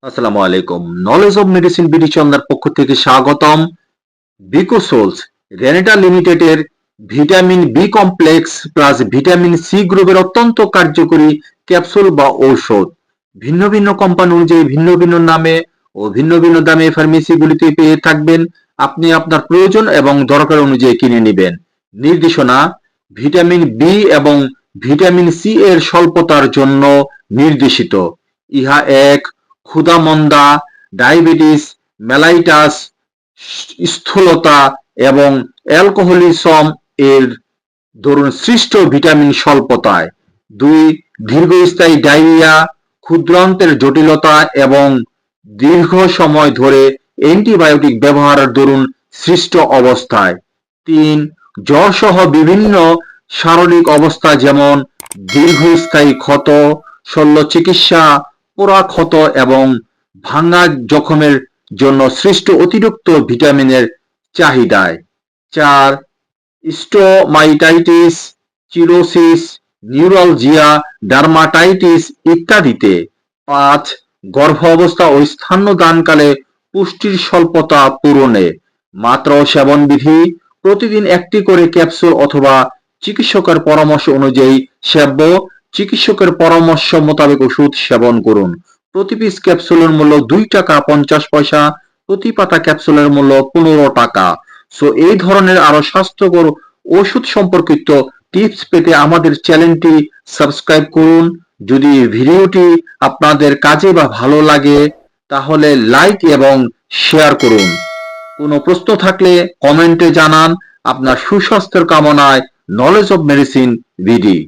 আসসালামু আলাইকুম। Knowledge of medicine BD চন্দার পক্ষ থেকে স্বাগতম। বিকোসোলস রেনেটা লিমিটেডের vitamin B complex plus vitamin C গ্রুপের অত্যন্ত কার্যকরী ক্যাপসুল বা ঔষধ ভিন্ন ভিন্ন কোম্পানি অনুযায়ী ভিন্ন ভিন্ন নামে ও ভিন্ন ভিন্ন দামে ফার্মেসিগুলিতে পেয়ে থাকবেন। আপনি আপনার প্রয়োজন এবং দরকার অনুযায়ী কিনে নেবেন। নির্দেশনা: ভিটামিন বি এবং ভিটামিন সি এর স্বল্পতার জন্য নির্দেশিত। ইহা এক ক্ষুধামন্দা, ডায়াবেটিস, মেলাইটাস, স্থূলতা এবং অ্যালকোহলিজম এর দরুন সৃষ্ট ভিটামিন স্বল্পতায়। 2. দীর্ঘস্থায়ী ডায়রিয়া, ক্ষুদ্রান্তের জটিলতা এবং দীর্ঘ সময় ধরে অ্যান্টিবায়োটিক ব্যবহারের দরুন সৃষ্ট অবস্থায়। 3. জ্বরসহ বিভিন্ন শারীরিক অবস্থা যেমন দীর্ঘস্থায়ী ক্ষত, শল্য চিকিৎসা, পোড়া ক্ষত এবং ভাঙা জখমের জন্য সৃষ্ট অতিরিক্ত ভিটামিনের চাহিদায়। 4. স্টোমাইটাইটিস, চিরোসিস, নিউরালজিয়া, ডার্মাটাইটিস ইত্যাদিতে। 5. গর্ভ অবস্থা ও স্তন্যদানকালে পুষ্টির স্বল্পতা পূরণে। মাত্রা ও সেবন বিধি: প্রতিদিন একটি করে ক্যাপসুল অথবা চিকিৎসকের পরামর্শ অনুযায়ী সেব্য। চিকিৎসকের পরামর্শ মোতাবেক ওষুধ সেবন করুন। প্রতি পিস ক্যাপসুলের মূল্য 2 টাকা 50 পয়সা, প্রতি পাতা ক্যাপসুলের মূল্য 15 টাকা। সো এই ধরনের আরো স্বাস্থ্যকর ওষুধ সম্পর্কিত টিপস পেতে আমাদের চ্যানেলটি সাবস্ক্রাইব করুন। যদি ভিডিওটি আপনাদের কাজে বা ভালো লাগে তাহলে লাইক এবং শেয়ার করুন। কোনো প্রশ্ন থাকলে কমেন্টে জানান। আপনার সুস্বাস্থ্যের কামনায় নলেজ অব মেডিসিন বিডি।